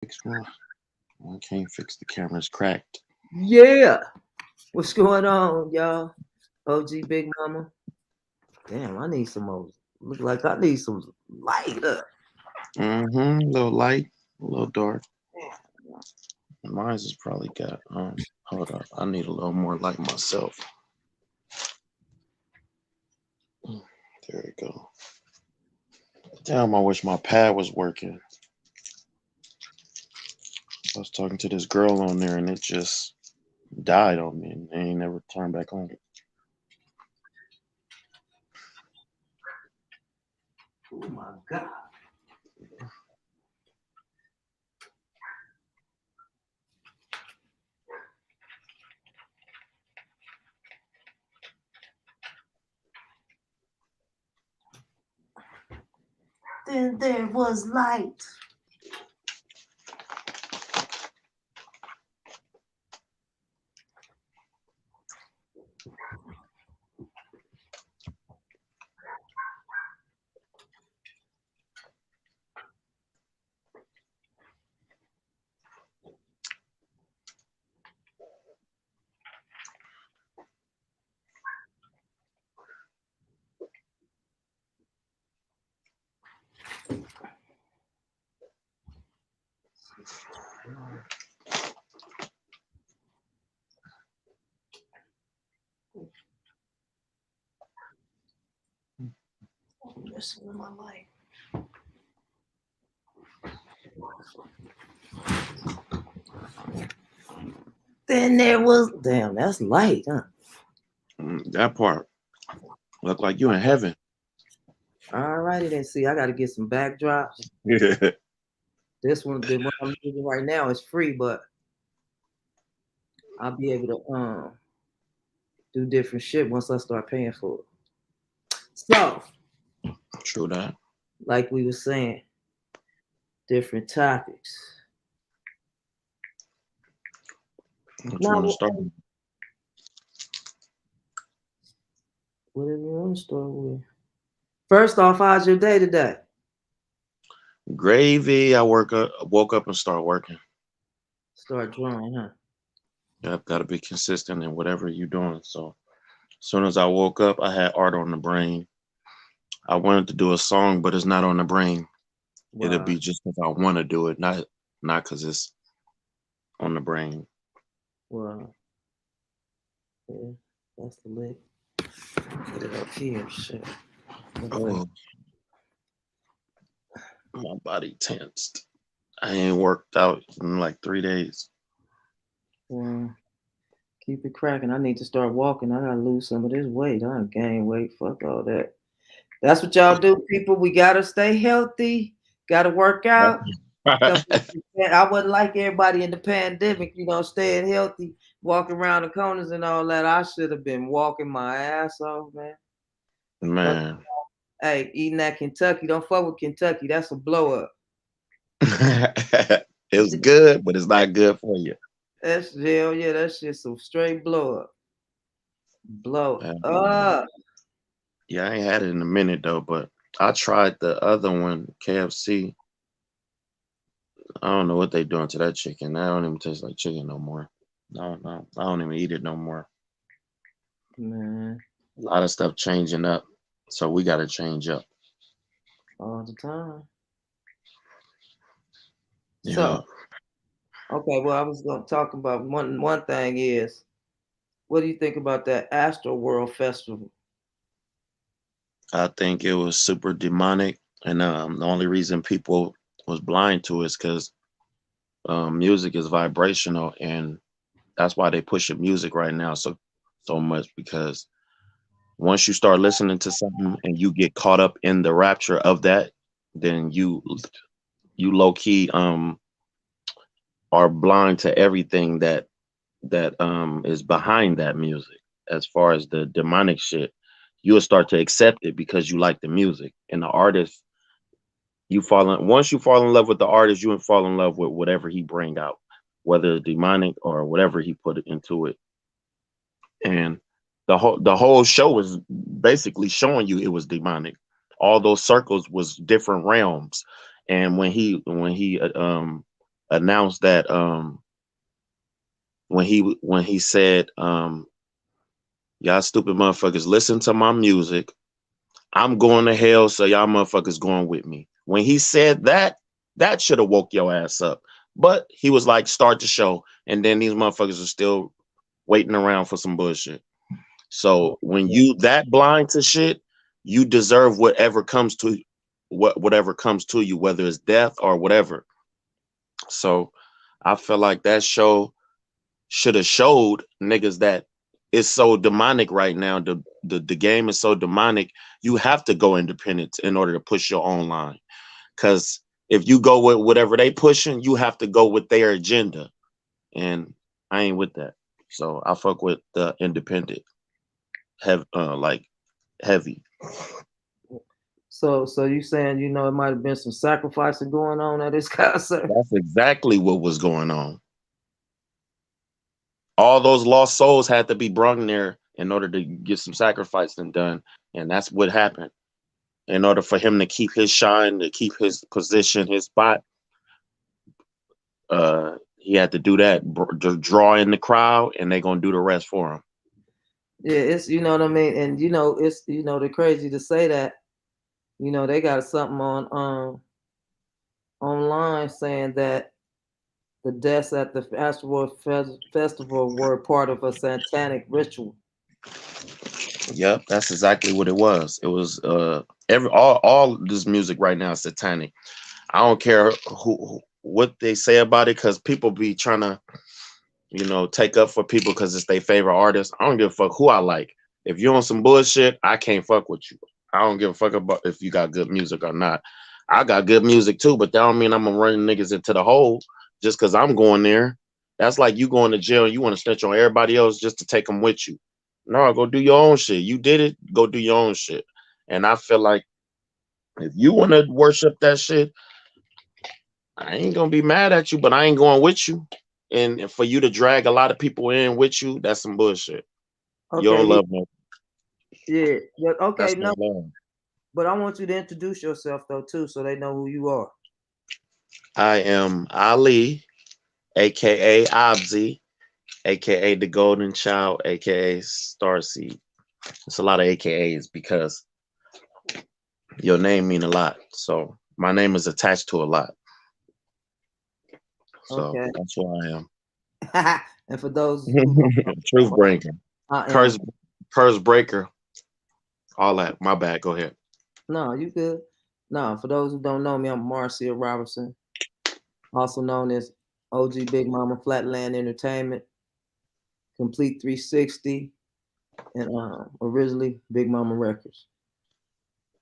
Fix one. I can't fix the camera's cracked. Yeah. What's going on, y'all? OG Big Mama. Damn, I need some more. Look like I need some light up. Mm-hmm. A little light, a little dark. Mine's is probably got hold up. I need a little more light myself. There we go. Damn, I wish my pad was working. I was talking to this girl on there and it just died on me and they ain't never turned back on. Oh my God. Then there was light. I'm messing with my light. Then there was damn, that's light, huh? That part look like you in heaven. Alrighty then. See, I gotta get some backdrops. Yeah. This one, the one I'm using right now is free, but I'll be able to do different shit once I start paying for it. So, True that. like we were saying, different topics. What you want to Now, start? whatever you want to start with. First off, how's your day today? Gravy. Woke up and start working. Start drawing, huh? I've got to be consistent in whatever you're doing. So as soon as I woke up, I had art on the brain. I wanted to do a song, but it's not on the brain. It'll Wow. be just because I want to do it, not because it's on the brain. Wow. Yeah, that's the lick. Put it up here. Shit. Oh, my body tensed. I ain't worked out in like 3 days. Wow. Keep it cracking. I need to start walking. I gotta lose some of this weight. I gain weight. Fuck all that. That's what y'all do, people. We gotta stay healthy. Gotta work out. Because I wasn't like everybody in the pandemic, staying healthy, walking around the corners and all that. I should have been walking my ass off, man. But Man, hey, eating that Kentucky, don't fuck with Kentucky. That's a blow up. it's good, but it's not good for you. That's hell yeah, that shit's some straight blow up. Blow Um, up. yeah, I ain't had it in a minute though, but I tried the other one, KFC. I don't know what they doing to that chicken. That don't even taste like chicken no more. No, no, I don't even eat it no more. Man, A lot of stuff changing up, so we got to change up. all the time. Yeah, So, okay, well, I was gonna talk about one thing is what do you think about that Astro World Festival? I think it was super demonic, and the only reason people was blind to it is because music is vibrational, and that's why they push music right now so much because once you start listening to something and you get caught up in the rapture of that, then you low key are blind to everything that is behind that music. As far as the demonic shit, you'll start to accept it because you like the music and the artist. Once you fall in love with the artist, you fall in love with whatever he bring out, whether it's demonic or whatever he put into it. And the whole show was basically showing you it was demonic. All those circles was different realms, and when he announced that when he said, y'all stupid motherfuckers listen to my music. I'm going to hell, so y'all motherfuckers going with me. When he said that, that should have woke your ass up. But he was like, start the show, and then these motherfuckers are still waiting around for some bullshit. So when you that blind to shit, you deserve whatever comes to you, whether it's death or whatever. So I feel like that show should have showed niggas that it's so demonic right now. The game is so demonic. You have to go independent in order to push your own line. Because if you go with whatever they pushing, you have to go with their agenda. And I ain't with that. So I fuck with the independent, like heavy. So you saying, it might have been some sacrificing going on at this concert? That's exactly what was going on. All those lost souls had to be brought there in order to get some sacrificing done, and that's what happened. In order for him to keep his shine, to keep his position, his spot, he had to do that, draw in the crowd, and they're gonna do the rest for him. Yeah, it's what I mean, and it's they're crazy to say that. They got something on online saying that the deaths at the Astro Festival were part of a satanic ritual. Yep, that's exactly what it was. It was all this music right now is satanic. I don't care what they say about it, because people be trying to take up for people because it's their favorite artist. I don't give a fuck who I like. If you're on some bullshit, I can't fuck with you. I don't give a fuck about if you got good music or not. I got good music too, but that don't mean I'm gonna run niggas into the hole just because I'm going there. That's like you going to jail and you want to snitch on everybody else just to take them with you. No, go do your own shit. You did it, go do your own shit. And I feel like if you want to worship that shit, I ain't gonna be mad at you, but I ain't going with you. And for you to drag a lot of people in with you, that's some bullshit. You Okay, don't love me. yeah, okay, That's no, not love. but I want you to introduce yourself though too, so they know who you are. I am Ali, aka OBZI, aka the Golden Child, aka Starseed. It's a lot of AKAs because your name mean a lot. So my name is attached to a lot. So Okay, that's who I am. and for those who don't Truth know, breaker, I am. curse, curse breaker, all that. My bad. Go ahead. No, you good. No, for those who don't know me, I'm Marcia Robertson, also known as OG Big Mama Flatland Entertainment, Complete 360, and originally Big Mama Records.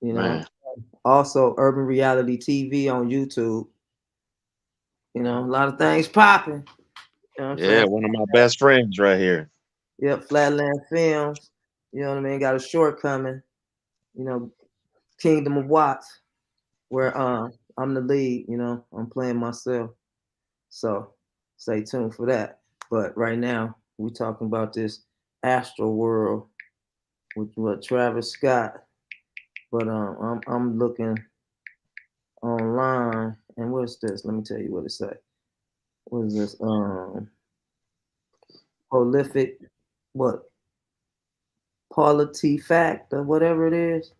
You know, Man. also Urban Reality TV on YouTube. A lot of things popping. You know what I'm Yeah, saying? one of my best friends right here. Yep, Flatland Films. You know what I mean? Got a short coming. You know, Kingdom of Watts, where I'm the lead. I'm playing myself. So stay tuned for that. But right now we're talking about this Astro World with what Travis Scott. But I'm looking online, and what's this? Let me tell you what it say. What is this? Prolific, what? Fact or whatever it is.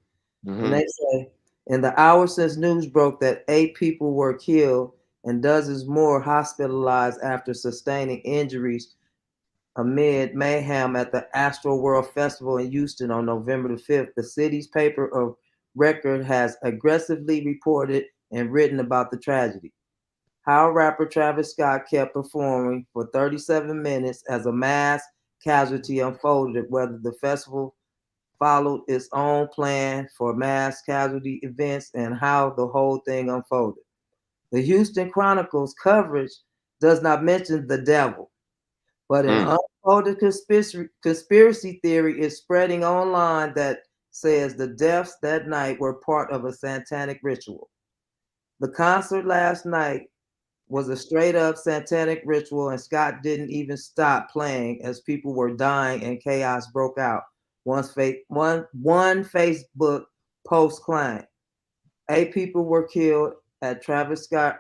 And Hmm. they say, in the hour since news broke that 8 people were killed and dozens more hospitalized after sustaining injuries amid mayhem at the Astro World Festival in Houston on November the 5th, the city's paper of record has aggressively reported and written about the tragedy. How rapper Travis Scott kept performing for 37 minutes as a mass casualty unfolded, whether the festival followed its own plan for mass casualty events, and how the whole thing unfolded. The Houston Chronicle's coverage does not mention the devil, but an Mm. unfolded conspiracy theory is spreading online that says the deaths that night were part of a satanic ritual. The concert last night was a straight up satanic ritual, and Scott didn't even stop playing as people were dying and chaos broke out. One Facebook post claimed 8 people were killed at Travis Scott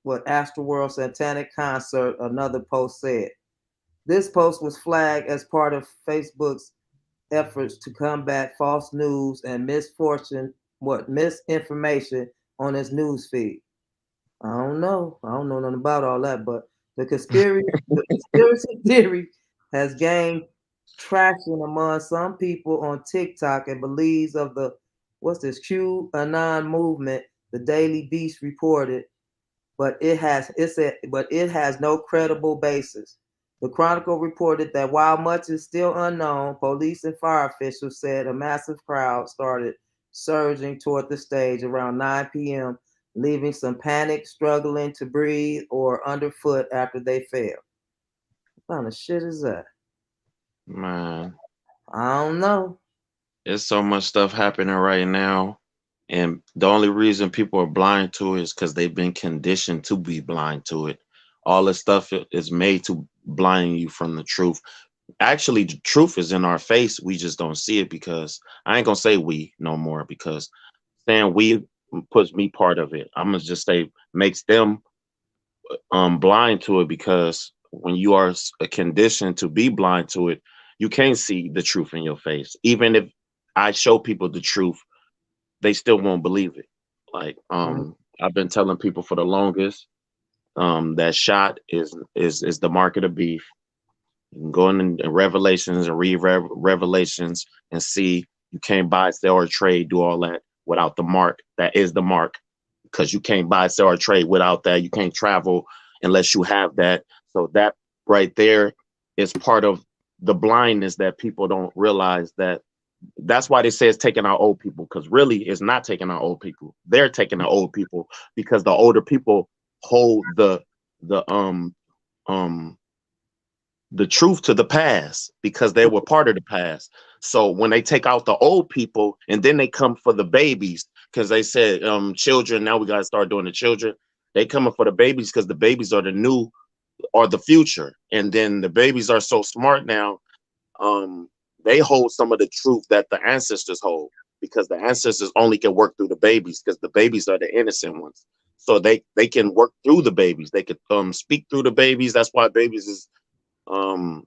what Astroworld Satanic Concert, another post said. This post was flagged as part of Facebook's efforts to combat false news and misinformation on its news feed. I don't know. I don't know nothing about all that, but the conspiracy theory has gained traction among some people on TikTok and believes of the what's this QAnon movement. The Daily Beast reported, but it has no credible basis. The Chronicle reported that while much is still unknown, police and fire officials said a massive crowd started surging toward the stage around 9 p.m., leaving some panic, struggling to breathe, or underfoot after they fell. What kind of shit is that? Man, I don't know. there's so much stuff happening right now. And the only reason people are blind to it is because they've been conditioned to be blind to it. All this stuff is made to blind you from the truth. Actually, the truth is in our face. We just don't see it because I ain't gonna say we no more because saying we puts me part of it. I'm gonna just say makes them blind to it because when you are conditioned to be blind to it, you can't see the truth in your face. Even if I show people the truth, they still won't believe it. Like I've been telling people for the longest, that shot is the mark of the beef. You can go in Revelations and read Revelations and see you can't buy, sell, or trade, do all that without the mark. That is the mark because you can't buy, sell, or trade without that. You can't travel unless you have that. So that right there is part of the blindness that people don't realize that. That's why they say it's taking out old people, because really it's not taking out old people. They're taking out old people because the older people hold the um the truth to the past because they were part of the past. So when they take out the old people and then they come for the babies, because they said children, now we got to start doing the children. They coming for the babies because the babies are the new or the future. And then the babies are so smart now, they hold some of the truth that the ancestors hold because the ancestors only can work through the babies because the babies are the innocent ones. So they can work through the babies. They could speak through the babies. That's why babies is um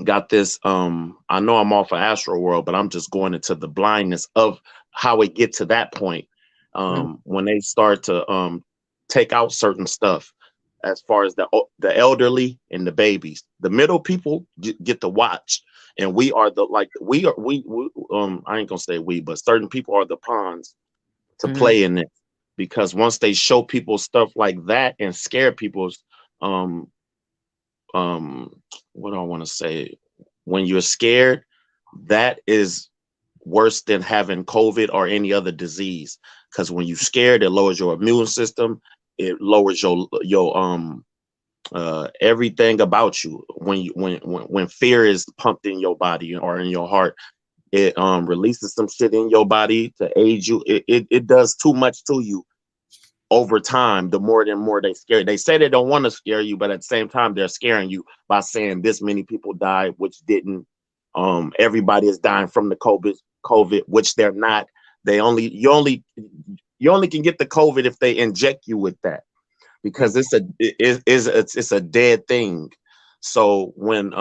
got this. I know I'm off of Astro World, but I'm just going into the blindness of how it get to that point. When they start to take out certain stuff as far as the elderly and the babies. The middle people get to watch, and we are the like we I ain't gonna say we, but certain people are the pawns to Mm-hmm. play in it, because once they show people stuff like that and scare people's um um what do I want to say, when you're scared, that is worse than having COVID or any other disease, because when you're scared, it lowers your immune system, it lowers your everything about you. When fear is pumped in your body or in your heart, it releases some shit in your body to aid you. It does too much to you over time. The more and more they scare, they say they don't want to scare you, but at the same time they're scaring you by saying this many people died, which didn't. Everybody is dying from the COVID, which they're not. They only you only can get the COVID if they inject you with that, because it's a dead thing. So when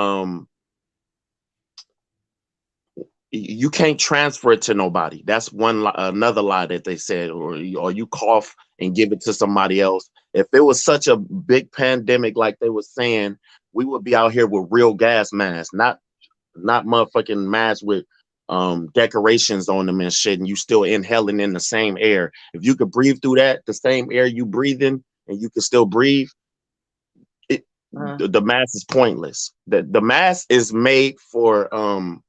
you can't transfer it to nobody. That's another lie that they said, or you cough and give it to somebody else. If it was such a big pandemic like they were saying, we would be out here with real gas masks, not motherfucking masks with decorations on them and shit, and you still inhaling in the same air. If you could breathe through that, the same air you breathe in, and you can still breathe, the mask is pointless. The mask is made for um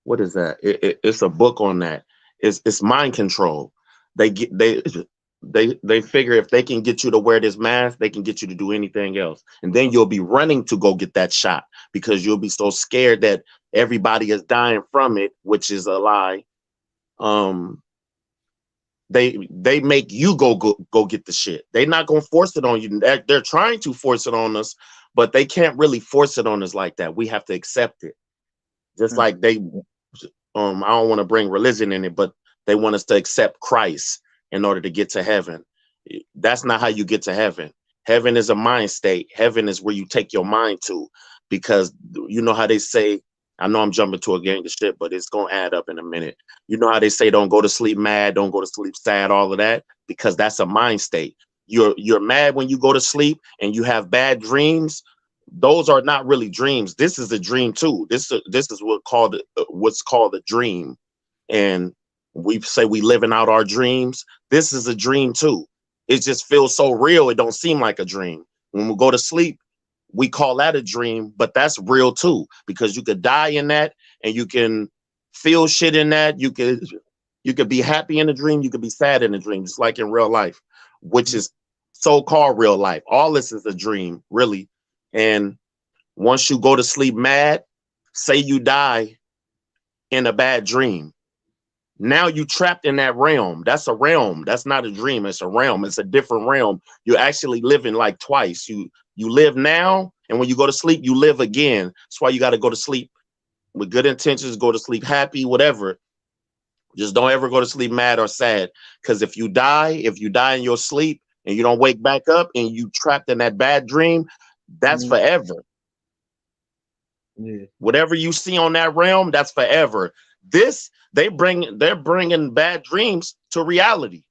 what is that? It's a book on that. It's mind control. They get they figure if they can get you to wear this mask, they can get you to do anything else, and then you'll be running to go get that shot because you'll be so scared that everybody is dying from it, which is a lie. um they make you go get the shit. They're not gonna force it on you. They're trying to force it on us, but they can't really force it on us like that. We have to accept it. Just like they I don't want to bring religion in it, but they want us to accept Christ in order to get to heaven. That's not how you get to heaven. Heaven is a mind state. Heaven is where you take your mind to, because you know how they say, I know I'm jumping to a gang of shit, but it's going to add up in a minute. You know how they say, don't go to sleep mad, don't go to sleep sad, all of that, because that's a mind state. You're mad when you go to sleep and you have bad dreams. Those are not really dreams. This is a dream too. This is what's called a dream. And we say we living out our dreams. This is a dream too. It just feels so real. It don't seem like a dream. When we go to sleep, we call that a dream, but that's real too, because you could die in that and you can feel shit in that. You could be happy in a dream. You could be sad in a dream, just like in real life, which is so-called real life. All this is a dream, really. And once you go to sleep mad, say you die in a bad dream, now you trapped in that realm. That's a realm. That's not a dream. It's a realm. It's a different realm. You're actually living like twice. You live now, and when you go to sleep, you live again. That's why you got to go to sleep with good intentions, go to sleep happy, whatever. Just don't ever go to sleep mad or sad. Because if you die in your sleep and you don't wake back up and you trapped in that bad dream, that's forever. Yeah. Whatever you see on that realm, that's forever. They're bringing bad dreams to reality.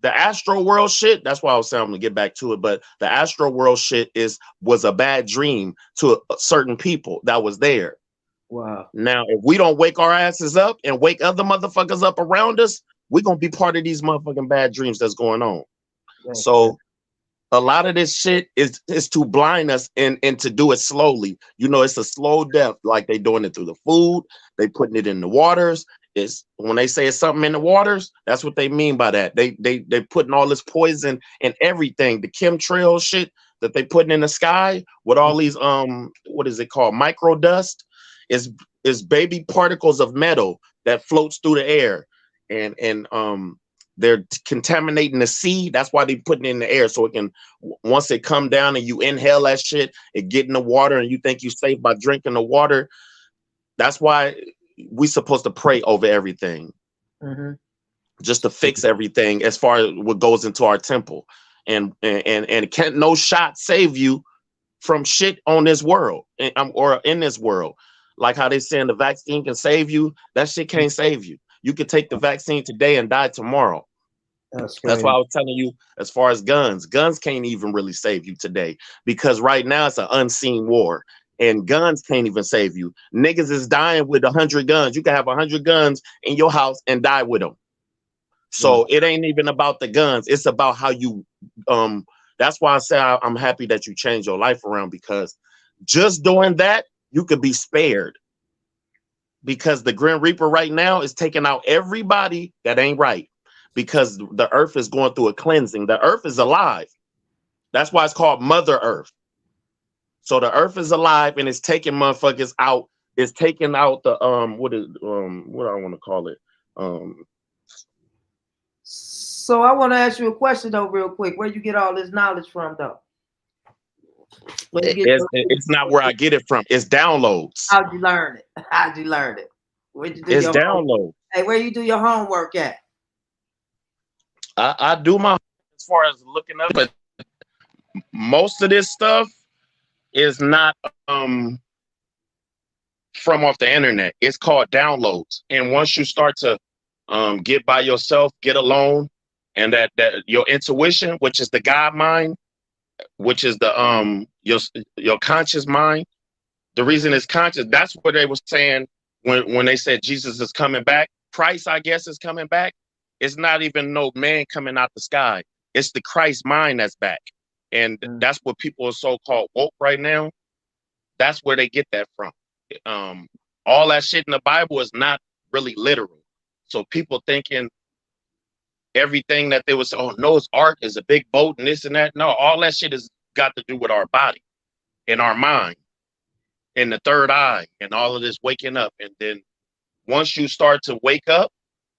The astro world shit, that's why I was saying I'm gonna get back to it, but the astro world shit was a bad dream to certain people that was there. Wow. Now, if we don't wake our asses up and wake other motherfuckers up around us, we're gonna be part of these motherfucking bad dreams that's going on. That's So a lot of this shit is to blind us and to do it slowly. You know, it's a slow death, like they doing it through the food, they putting it in the waters. It's when they say it's something in the waters, that's what they mean by that. They putting all this poison in everything, the chemtrail shit that they putting in the sky with all these what is it called? Micro dust is baby particles of metal that floats through the air. And they're contaminating the sea. That's why they putting it in the air, so it can, once it come down and you inhale that shit, it get in the water and you think you safe by drinking the water. That's why we supposed to pray over everything, just to fix everything as far as what goes into our temple. And can't no shot save you from shit on this world or in this world. Like how they saying the vaccine can save you, that shit can't save you. You could take the vaccine today and die tomorrow. That's That's why crazy. I was telling you, as far as guns can't even really save you today, because right now it's an unseen war, and guns can't even save you. Niggas is dying with 100 guns. You can have 100 guns in your house and die with them. So Wow. it ain't even about the guns. It's about how you, that's why I say I'm happy that you changed your life around, because just doing that, you could be spared. Because the Grim Reaper right now is taking out everybody that ain't right, because the earth is going through a cleansing. The earth is alive. That's why it's called Mother Earth. So the earth is alive and it's taking motherfuckers out. It's taking out the what I want to call it. So I want to ask you a question though, real quick. Where you get all this knowledge from, though? Where you get It's not where I get it from. It's downloads. how'd you learn it? How'd you learn it? Where'd you do It's your homework? downloads. Hey, where you do your homework at? I do my, as far as looking up, but most of this stuff is not from off the internet. It's called downloads. And once you start to get by yourself, get alone, and that your intuition, which is the God mind, which is the your conscious mind. The reason it's conscious, that's what they were saying when they said Jesus is coming back. Christ, I guess, is coming back. It's not even no man coming out the sky. It's the Christ mind that's back. And that's what people are so-called woke right now. That's where they get that from. All that shit in the Bible is not really literal. So people thinking everything that they was, oh, Noah's Ark is a big boat and this and that. No, all that shit has got to do with our body and our mind and the third eye and all of this waking up. And then once you start to wake up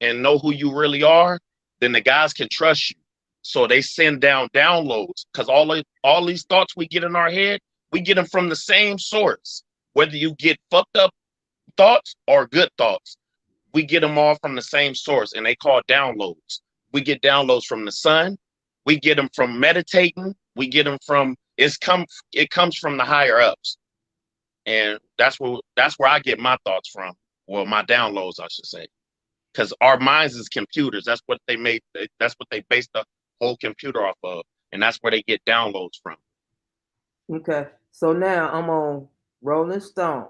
and know who you really are, then the guys can trust you. So they send down downloads, because all these thoughts we get in our head, we get them from the same source. Whether you get fucked up thoughts or good thoughts, we get them all from the same source, and they call downloads. We get downloads from the sun. We get them from meditating. We get them from it comes from the higher ups. And that's where I get my thoughts from. Well, my downloads, I should say. Because our minds is computers. That's what they made. That's what they based the whole computer off of. And that's where they get downloads from. Okay. So now I'm on Rolling Stone.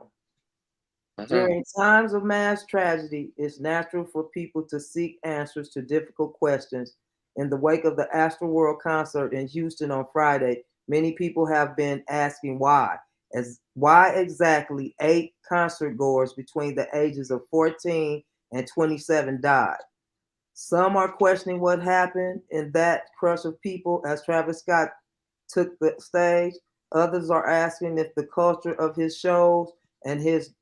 During times of mass tragedy, it's natural for people to seek answers to difficult questions. In the wake of the Astroworld concert in Houston on Friday, many people have been asking why. Why exactly 8 concert goers between the ages of 14 and 27 died? Some are questioning what happened in that crush of people as Travis Scott took the stage. Others are asking if the culture of his shows and his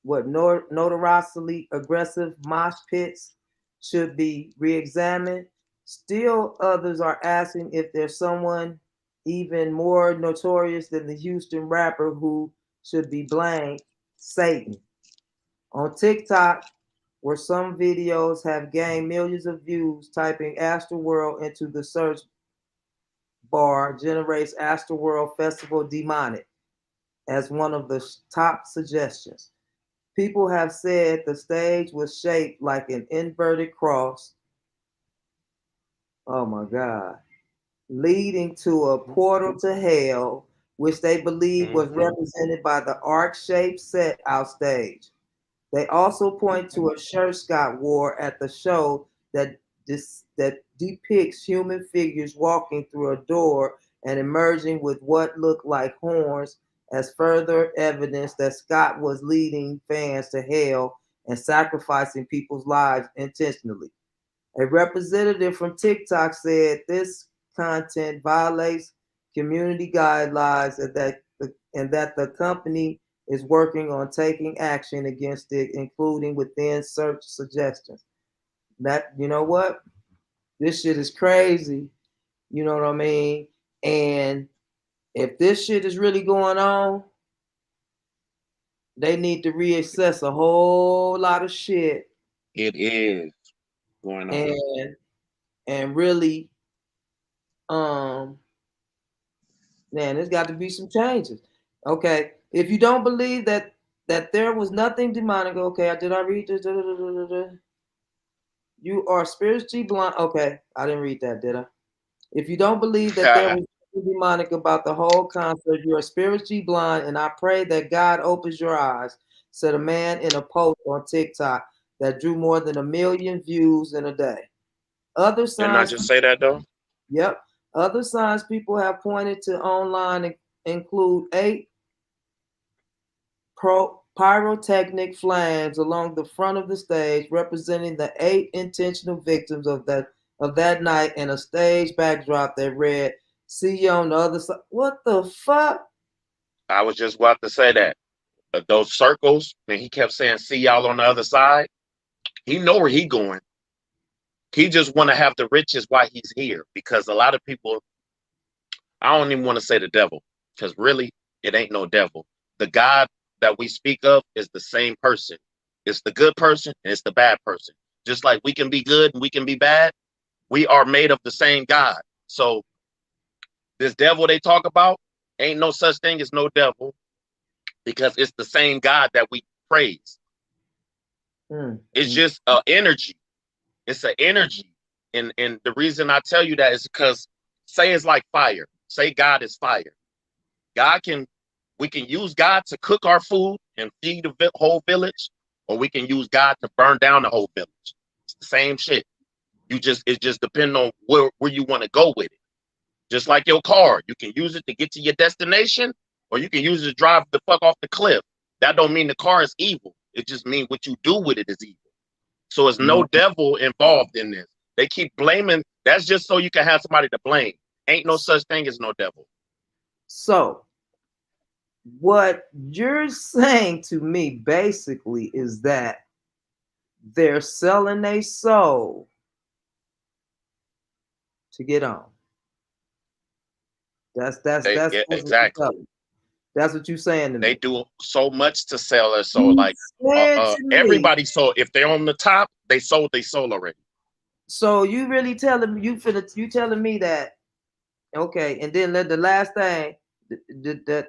notoriously aggressive mosh pits should be re-examined. Still others are asking if there's someone even more notorious than the Houston rapper who should be blamed, Satan. On TikTok, where some videos have gained millions of views, typing Astroworld into the search bar generates Astroworld Festival Demonic as one of the top suggestions. People have said the stage was shaped like an inverted cross. Oh my God. Leading to a portal to hell, which they believe was represented by the arc-shaped set outstage. They also point to a shirt Scott wore at the show that depicts human figures walking through a door and emerging with what looked like horns as further evidence that Scott was leading fans to hell and sacrificing people's lives intentionally. A representative from TikTok said this content violates community guidelines and that the company is working on taking action against it, including within search suggestions. That, you know what? This shit is crazy. You know what I mean? And if this shit is really going on, they need to reassess a whole lot of shit. It is going on. And really, man, there's got to be some changes. Okay. If you don't believe that there was nothing demonic, okay, did I read this? You are spiritually blind. Okay, I didn't read that, did I? If you don't believe that there was nothing demonic about the whole concert, you are spiritually blind, and I pray that God opens your eyes, said a man in a post on TikTok that drew more than 1 million views in a day. Other Didn't I signs. just say that though? Yep. Other signs people have pointed to online include 8 pyrotechnic flames along the front of the stage, representing the 8 intentional victims of that night, and a stage backdrop that read, "See you on the other side." What the fuck? I was just about to say that. Those circles, and he kept saying, "See y'all on the other side." He know where he going. He just want to have the riches while he's here, because a lot of people, I don't even want to say the devil, because really it ain't no devil. The God that we speak of is the same person. It's the good person and it's the bad person. Just like we can be good and we can be bad, we are made of the same God. So this devil they talk about, ain't no such thing as no devil, because it's the same God that we praise. It's just an energy. It's an energy. And the reason I tell you that is because, say it's like fire. Say God is fire. We can use God to cook our food and feed the whole village, or we can use God to burn down the whole village. It's the same shit. It just depends on where you want to go with it. Just like your car, you can use it to get to your destination, or you can use it to drive the fuck off the cliff. That don't mean the car is evil. It just means what you do with it is evil. So there's no devil involved in this. They keep blaming. That's just so you can have somebody to blame. Ain't no such thing as no devil. So what you're saying to me basically is that they're selling their soul to get on. That's exactly. That's what you're saying to me. They do so much to sell their soul. Like everybody sold. If they're on the top, they sold their soul already. So you really telling me you telling me that okay? And then the last thing that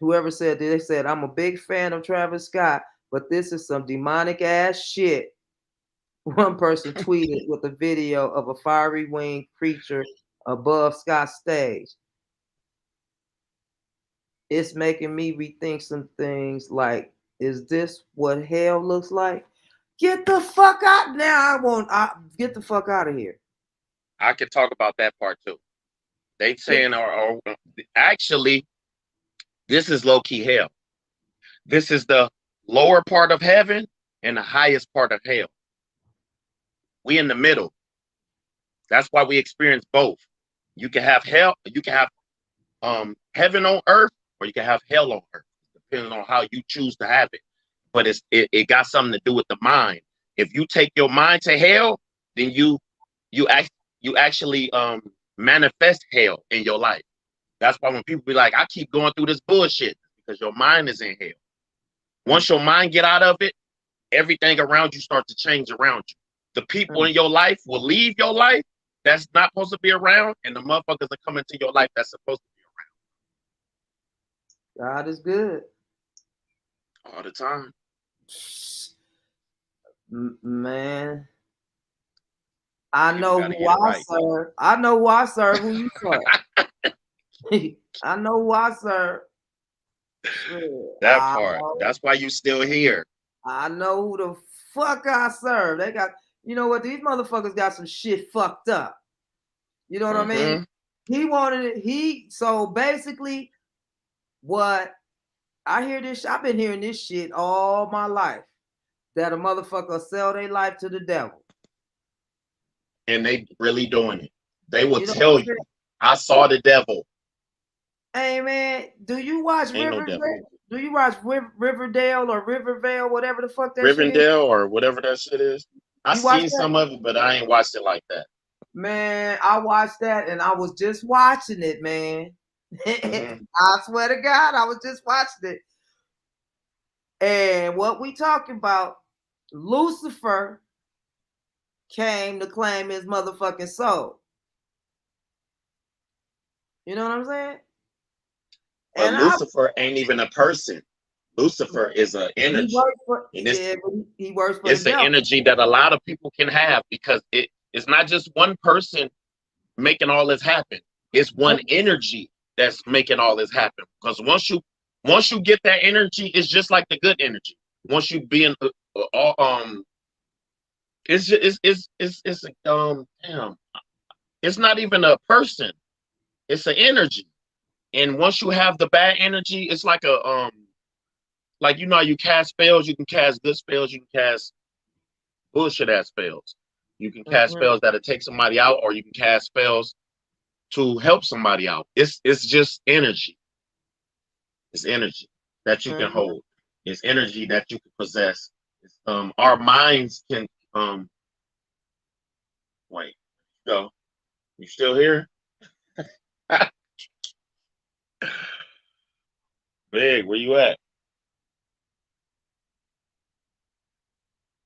whoever said they said I'm a big fan of Travis Scott, but this is some demonic ass shit. One person tweeted with a video of a fiery winged creature above Scott's stage. It's making me rethink some things like, is this what hell looks like? Get the fuck out now. Get the fuck out of here. I could talk about that part too. They saying, or actually, this is low key hell. This is the lower part of heaven and the highest part of hell. We in the middle. That's why we experience both. You can have hell, you can have heaven on earth, or you can have hell on earth, depending on how you choose to have it. But it got something to do with the mind. If you take your mind to hell, then you actually manifest hell in your life. That's why when people be like, I keep going through this bullshit, because your mind is in hell. Once your mind get out of it, everything around you starts to change around you. The people in your life will leave your life that's not supposed to be around, and the motherfuckers that come into your life that's supposed to be around. God is good. All the time. Man. I know who I serve. I know who I serve, who you serve. I know who I serve. That part. That's why you still here. I know who the fuck I serve. They got, you know what? These motherfuckers got some shit fucked up. You know what I mean? He wanted it. So basically, what I hear this, I've been hearing this shit all my life, that a motherfucker sell their life to the devil. And they really doing it. They will tell you, I saw the devil. Hey man, do you watch Riverdale? Do you watch Riverdale or Rivervale, whatever the fuck that shit is? Rivendell or whatever that shit is. I seen some of it, but I ain't watched it like that. Man, I watched that and I was just watching it, man. I swear to God, I was just watching it. And what we talking about, Lucifer came to claim his motherfucking soul. You know what I'm saying? But and Lucifer ain't even a person. Lucifer is an energy. He works for it's the energy that a lot of people can have, because it's not just one person making all this happen. It's one energy that's making all this happen. Because once you get that energy, it's just like the good energy. Once you be in it's not even a person. It's an energy. And once you have the bad energy, it's like like, you know how you cast spells, you can cast good spells, you can cast bullshit ass spells. You can cast spells that'll take somebody out, or you can cast spells to help somebody out. It's just energy. It's energy that you can hold. It's energy that you can possess. Our minds can wait. Go. You still here? Big, where you at?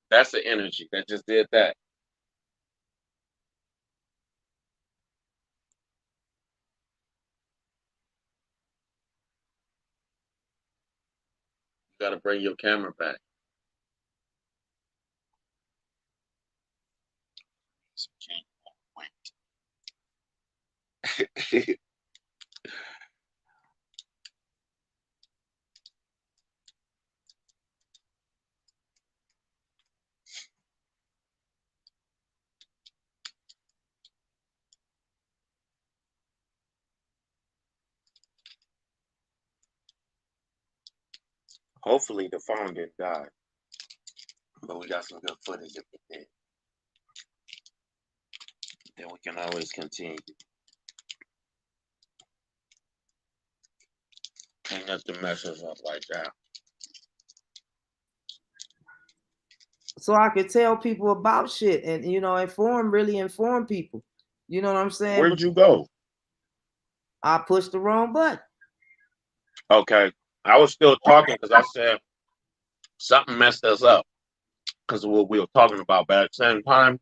That's the energy that just did that. You gotta bring your camera back. Hopefully the phone didn't die, but we got some good footage if it did. Then we can always continue. Ain't nothing messes up like that. So I could tell people about shit and, you know, really inform people. You know what I'm saying? Where'd you go? I pushed the wrong button. Okay. I was still talking because I said something messed us up because of what we were talking about. But at the same time,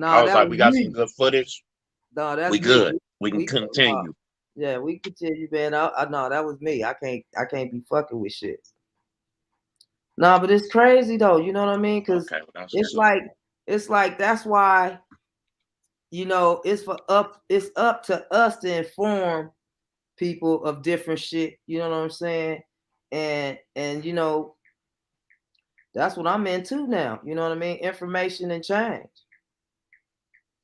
I No, was that like, was we got some me. good footage. No, that's We me. good. We can No, continue. yeah, we continue, man. No, that was me. I can't be fucking with shit. No, but it's crazy though. You know what I mean? Because Okay, well, that's it's what's up. like it's like that's why it's up to us to inform people of different shit. You know what I'm saying? And that's what I'm into now. You know what I mean? Information and change.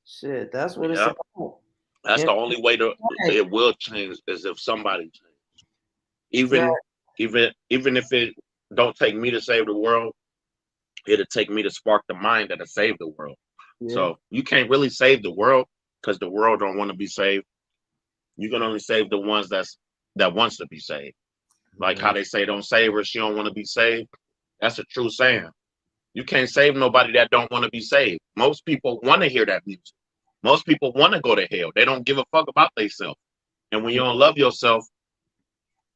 Shit, that's what it's Yeah, about. that's the only way to Information. it will change is if somebody changes. Yeah, Even if it don't take me to save the world, it'll take me to spark the mind that'll save the world. yeah. So you can't really save the world because the world don't want to be saved. You can only save the ones that wants to be saved. Like how Mm, they say, "Don't save her; she don't want to be saved." That's a true saying. You can't save nobody that don't want to be saved. Most people want to hear that music. Most people want to go to hell. They don't give a fuck about themselves. And when you don't love yourself,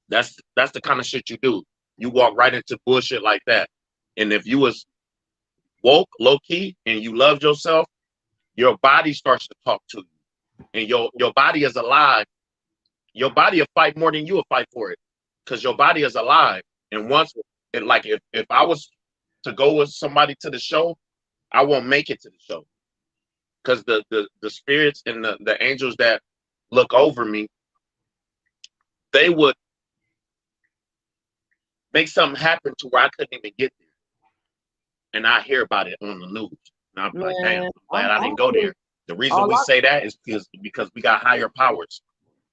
that's the kind of shit you do. You walk right into bullshit like that. And if you was woke, low key, and you loved yourself, your body starts to talk to you, and your body is alive. Your body will fight more than you will fight for it, because your body is alive. And once, like if I was to go with somebody to the show, I won't make it to the show because the spirits and the angels that look over me, they would make something happen to where I couldn't even get there, and I hear about it on the news, and I'll be like, damn, man, I'm glad I I'm didn't go really there. The reason all we I say that is because we got higher powers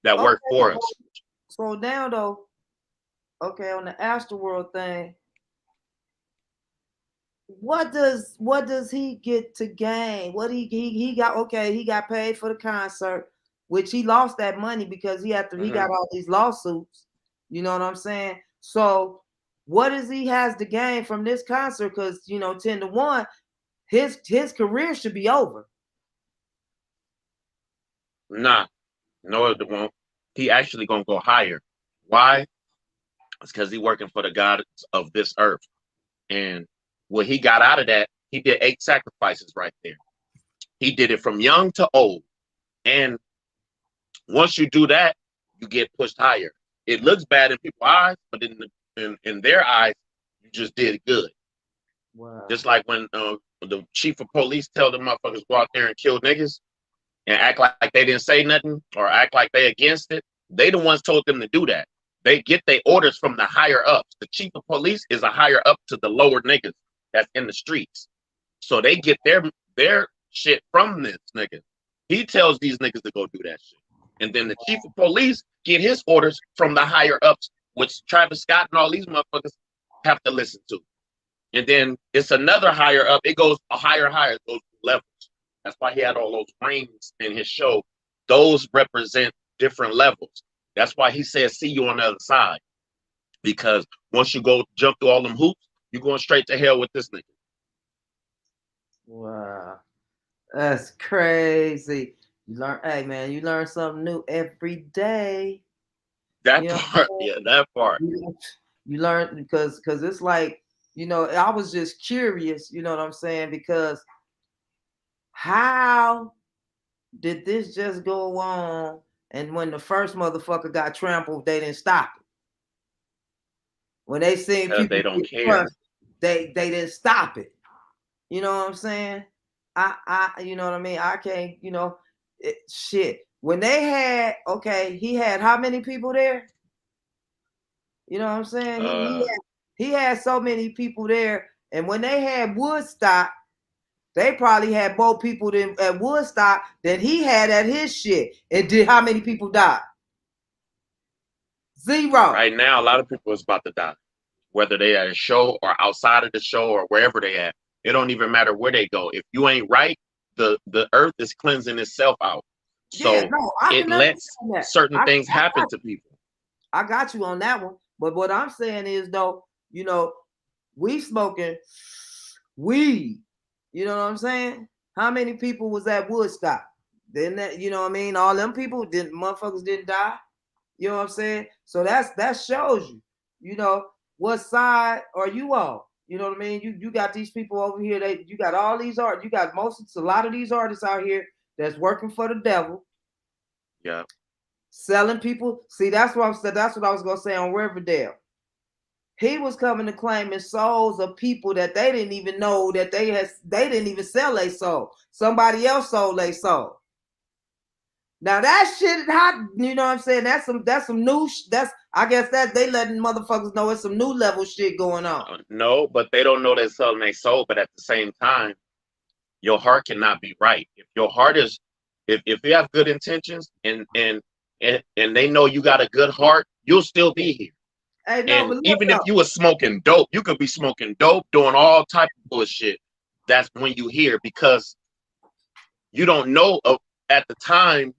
that work okay. for So, us. so now though, okay, on the Astroworld thing, what does he get to gain? What he got? Okay, he got paid for the concert, which he lost that money because he Hmm. got all these lawsuits. You know what I'm saying? So what does he has to gain from this concert? Because 10-1, his career should be over. Nah, no, it won't. He actually gonna go higher. Why? It's because he working for the gods of this earth. And what he got out of that, he did 8 sacrifices right there. He did it from young to old. And once you do that, you get pushed higher. It looks bad in people's eyes, but in their eyes, you just did good. Wow. Just like when the chief of police tell the motherfuckers go out there and kill niggas and act like they didn't say nothing or act like they against it. They the ones told them to do that. They get their orders from the higher ups. The chief of police is a higher up to the lower niggas that's in the streets. So they get their shit from this nigga. He tells these niggas to go do that shit. And then the chief of police get his orders from the higher ups, which Travis Scott and all these motherfuckers have to listen to. And then it's another higher up. It goes a higher, it goes levels. That's why he had all those rings in his show. Those represent different levels. That's why he says, see you on the other side. Because once you go jump through all them hoops, you're going straight to hell with this nigga. Wow. That's crazy. Hey man, you learn something new every day. That You know, part, yeah, that part. you learn because it's like, I was just curious, you know what I'm saying? Because how did this just go on? And when the first motherfucker got trampled, they didn't stop it. When they seen Because people they don't get care. crushed, they didn't stop it. You know what I'm saying? You know what I mean? I can't, shit. When they had, okay, he had how many people there? You know what I'm saying? Uh, He had so many people there, and when they had Woodstock, they probably had more people at Woodstock than he had at his shit. And did how many people die? Zero. right now, a lot of people is about to die, whether they at a show or outside of the show or wherever they at. It don't even matter where they go. If you ain't right, the earth is cleansing itself out. Yeah, So no, I it can lets understand that. certain things happen to people. I got you on that one. But what I'm saying is though, we smoking weed. You know what I'm saying? How many people was at Woodstock? Then that, you know what I mean? All them people didn't motherfuckers didn't die. You know what I'm saying? So that shows you, what side are you on? You know what I mean? You got these people over here. You got all these art. You got a lot of these artists out here that's working for the devil. Yeah. Selling people. See, that's what I was gonna say on Riverdale. He was coming to claiming souls of people that they didn't even know that they didn't even sell a soul. Somebody else sold a soul. Now that shit hot, you know what I'm saying? That's some new I guess that they letting motherfuckers know it's some new level shit going on. No, but they don't know they're selling their soul. But at the same time, your heart cannot be right. If your heart is, if you have good intentions and they know you got a good heart, you'll still be here. Hey, no, And but look, even if you were smoking dope, you could be smoking dope, doing all type of bullshit. That's when you hear, because you don't know at the time.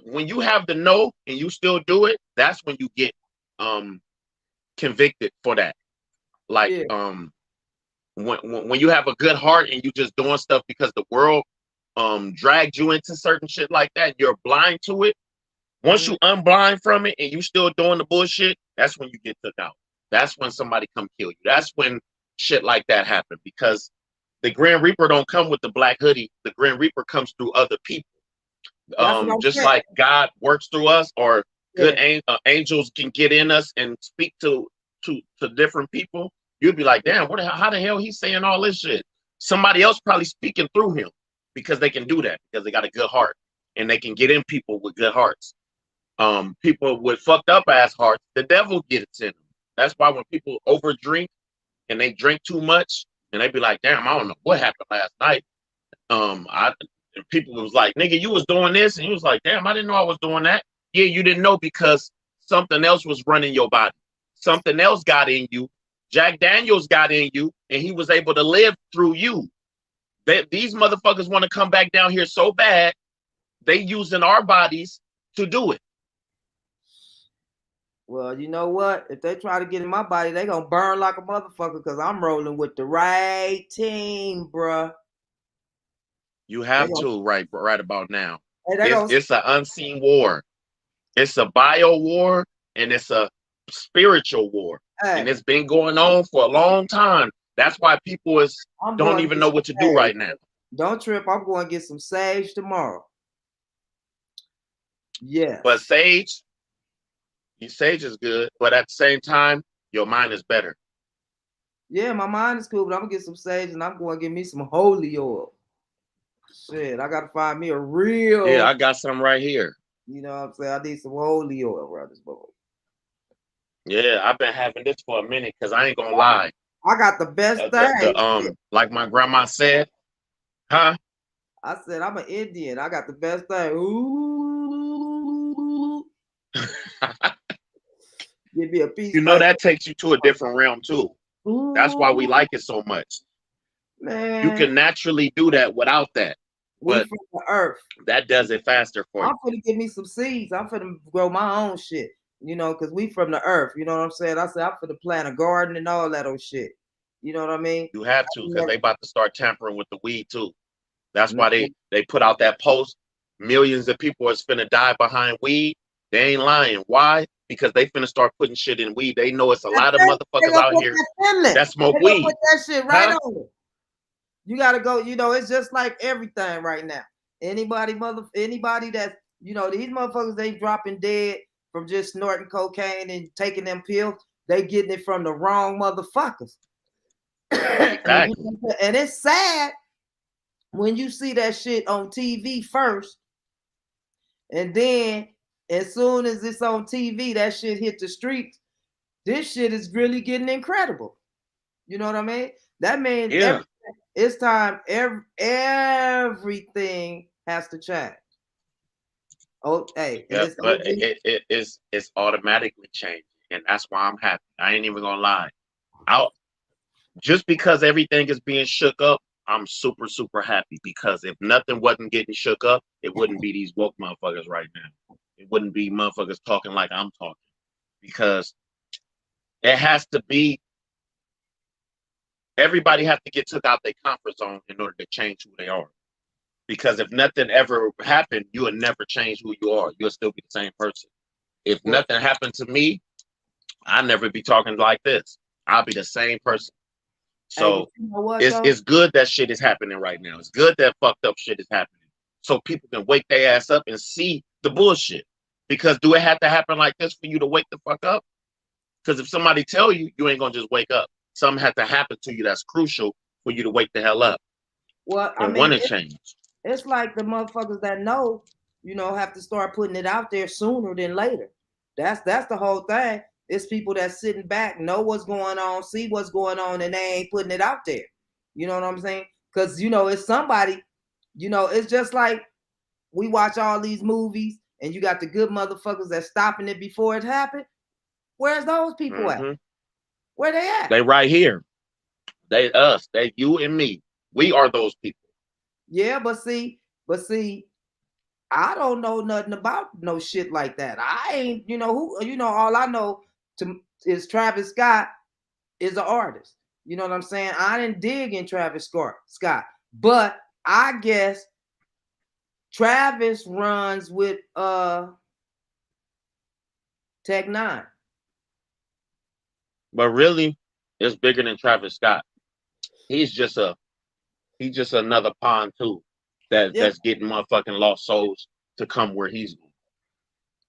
When you have the no and you still do it, that's when you get convicted for that. Like yeah. When you have a good heart and you just doing stuff because the world dragged you into certain shit like that, you're blind to it. Once you unblind from it and you still doing the bullshit, that's when you get took out. That's when somebody come kill you. That's when shit like that happen, because the Grim Reaper don't come with the black hoodie. The Grim Reaper comes through other people. Just saying. like God works through us, or good Yeah. angels can get in us and speak to different people. You'd be like, damn, how the hell he's saying all this shit? Somebody else probably speaking through him, because they can do that, because they got a good heart and they can get in people with good hearts. People with fucked up ass hearts, the devil gets in them. That's why when people over drink and they drink too much and they be like, damn, I don't know what happened last night. People was like, nigga, you was doing this, and you was like, damn, I didn't know I was doing that. Yeah, you didn't know because something else was running your body. Something else got in you. Jack Daniels got in you, and he was able to live through you. These motherfuckers want to come back down here so bad, they using our bodies to do it. Well, you know what? If they try to get in my body, they gonna burn like a motherfucker, because I'm rolling with the right team, bruh. You have to right about now. Hey, It's an unseen war. It's a bio war, and it's a spiritual war. And it's been going on for a long time. That's why people don't even know what to do right now. Don't trip. I'm going to get some sage tomorrow. Yeah. But sage is good, but at the same time, your mind is better. Yeah, my mind is cool, but I'm going to get some sage, and I'm going to get me some holy oil. Shit, I got to find me a real. Yeah, I got some right here. You know what I'm saying? I need some holy oil around this boy. Yeah, I've been having this for a minute, because I ain't going to lie. I got the best thing. Like my grandma said, huh? I said, I'm an Indian. I got the best thing. Ooh. Give me a piece. You know, that takes you to a different realm too. Ooh. That's why we like it so much. Man. You can naturally do that without that. But from the earth. That does it faster for you. I'm finna give me some seeds. I'm finna grow my own shit. You know, because we from the earth. You know what I'm saying? I said I'm finna plant a garden and all that old shit. You know what I mean? You have to, because they about to start tampering with the weed too. That's why they put out that post. Millions of people are finna die behind weed. They ain't lying. Why? Because they finna start putting shit in weed. They know it's a lot of motherfuckers out here that smoke weed. Put that shit right on it. You gotta go. You know, it's just like everything right now. Anybody that, you know, these motherfuckers, they dropping dead from just snorting cocaine and taking them pills. They getting it from the wrong motherfuckers. Exactly. And it's sad when you see that shit on TV first, and then as soon as it's on TV, that shit hit the streets. This shit is really getting incredible. You know what I mean? That means it's time. Everything has to change. Oh, hey, but it's automatically changing, and that's why I'm happy. I ain't even gonna lie. Just because everything is being shook up, I'm super, super happy, because if nothing wasn't getting shook up, it wouldn't be these woke motherfuckers right now. It wouldn't be motherfuckers talking like I'm talking, because it has to be. Everybody has to get took out their comfort zone in order to change who they are. Because if nothing ever happened, you would never change who you are. You'll still be the same person. If nothing happened to me, I'd never be talking like this. I'll be the same person. Hey, but So you know what though? it's good that shit is happening right now. It's good that fucked up shit is happening. So people can wake their ass up and see the bullshit. Because do it have to happen like this for you to wake the fuck up? Because if somebody tell you, you ain't gonna just wake up. Something had to happen to you that's crucial for you to wake the hell up Well, I and mean, want to change. it's like the motherfuckers that know, have to start putting it out there sooner than later. That's the whole thing. It's people that sitting back, know what's going on, see what's going on, and they ain't putting it out there. You know what I'm saying? Because it's somebody. It's just like we watch all these movies, and you got the good motherfuckers that's stopping it before it happened. Where's those people at? Mm-hmm. Where they at? They right here. They us. They you and me. We are those people. Yeah, but see, I don't know nothing about no shit like that. I ain't, who, all I know is Travis Scott is an artist. You know what I'm saying? I didn't dig in Travis Scott, but I guess Travis runs with Tech Nine. But really, it's bigger than Travis Scott. He's just a he's just another pawn too Yeah, that's getting motherfucking lost souls to come where he's going.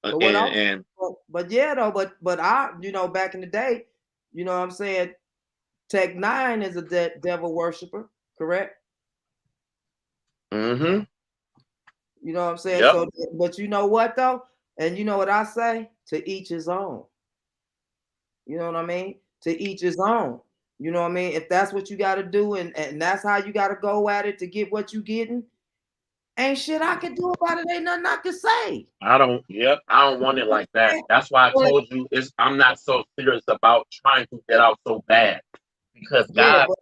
but what else? And But yeah, though, but I, back in the day, what I'm saying, Tech Nine is a devil worshiper, correct? mm-hmm. You know what I'm saying? Yep. So, but you know what though? And you know what I say? To each his own. You know what I mean? To each his own. You know what I mean? If that's what you got to do, and that's how you got to go at it to get what you getting, ain't shit I can do about it. Ain't nothing I can say. I don't want it like that. That's why I But told you I'm not so serious about trying to get out so bad. Because yeah, God, but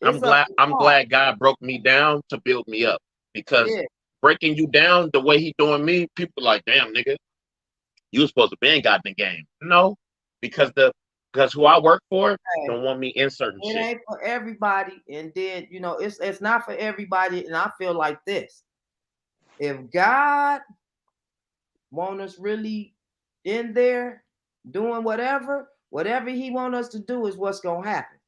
it's up to I'm God. glad God broke me down to build me up. Because Yeah, breaking you down the way he doing me, people like, damn nigga, you was supposed to be in God in the game. No, because because who I work for hey, don't want me in certain it shit. ain't for everybody. And then it's not for everybody. And I feel like this: if God want us really in there doing whatever he want us to do is what's gonna happen.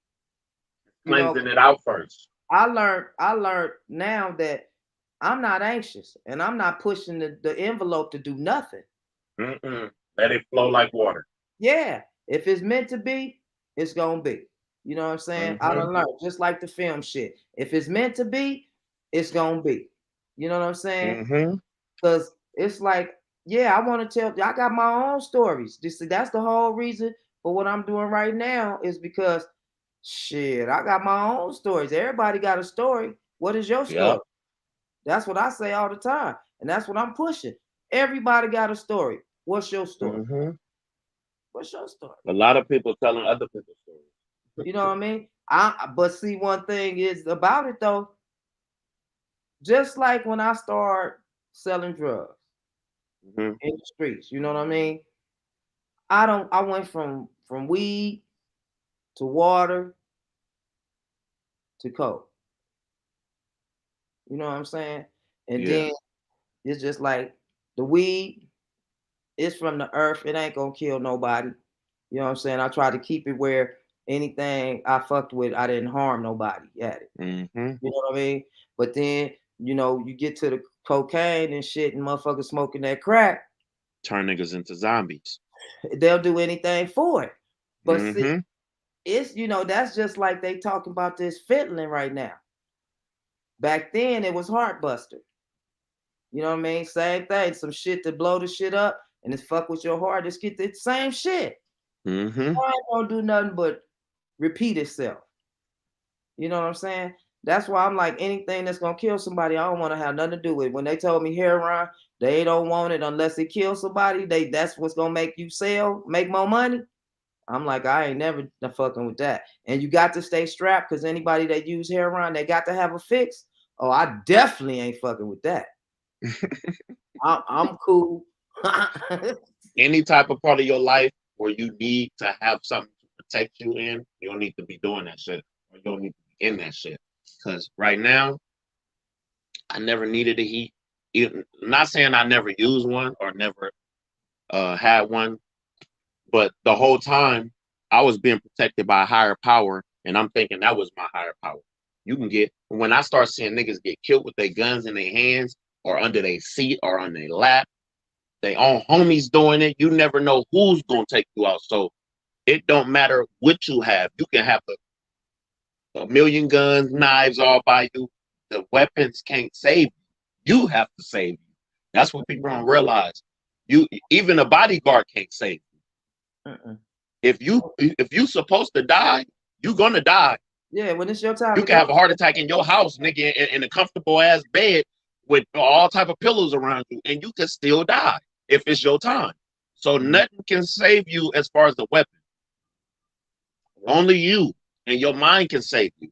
You know, Cleansing it out first. I learned now that I'm not anxious and I'm not pushing the envelope to do nothing. Mm-mm. Let it flow like water. Yeah, if it's meant to be, it's gonna be. You know what I'm saying? I Mm-hmm. don't learn just like the film shit. If it's meant to be, it's gonna be. You know what I'm saying? Mm-hmm. Because it's like, yeah, I want to tell. I got my own stories. That's the whole reason for what I'm doing right now is because shit, I got my own stories. Everybody got a story. What is your story? Yep. That's what I say all the time, and that's what I'm pushing. Everybody got a story. What's your story? Mm-hmm. What's your story? A lot of people telling other people's stories. You know what I mean? But see, one thing is about it though. Just like when I start selling drugs Mm-hmm. in the streets, you know what I mean? I went from weed to water to coke. You know what I'm saying? And Yeah. then it's just like the weed is from the earth. It ain't gonna kill nobody. You know what I'm saying? I try to keep it where anything I fucked with, I didn't harm nobody at it. Mm-hmm. You know what I mean? But then, you get to the cocaine and shit and motherfuckers smoking that crack, Turn niggas into zombies. they'll do anything for it. But see, Mm-hmm. it's that's just like they talking about this fentanyl right now. Back then it was Heartbuster. You know what I mean? Same thing. Some shit to blow the shit up and it's fuck with your heart. It's get the same shit. Mm-hmm. I ain't gonna do nothing but repeat itself. You know what I'm saying? That's why I'm like anything that's gonna kill somebody, I don't want to have nothing to do with. When they told me heroin, they don't want it unless it kills somebody. That's what's gonna make you sell, make more money. I'm like, I ain't never fucking with that. And you got to stay strapped because anybody that use heroin, they got to have a fix. Oh, I definitely ain't fucking with that. I'm cool. Any type of part of your life where you need to have something to protect you in, you don't need to be doing that shit. Or you don't need to be in that shit. Because right now, I never needed a heat. Not saying I never used one or never had one, but the whole time I was being protected by a higher power, and I'm thinking that was my higher power. You can get when I start seeing niggas get killed with their guns in their hands or under their seat or on their lap, they own homies doing it. You never know who's gonna take you out. So it don't matter what you have. You can have a million guns, knives all by you. The weapons can't save you. You have to save you. That's what people don't realize. You even a bodyguard can't save you. If you supposed to die, you're gonna die. Yeah, when it's your time, you can have a heart attack in your house, nigga, in a comfortable ass bed with all type of pillows around you, and you can still die if it's your time. So nothing can save you as far as the weapon. Only you and your mind can save you.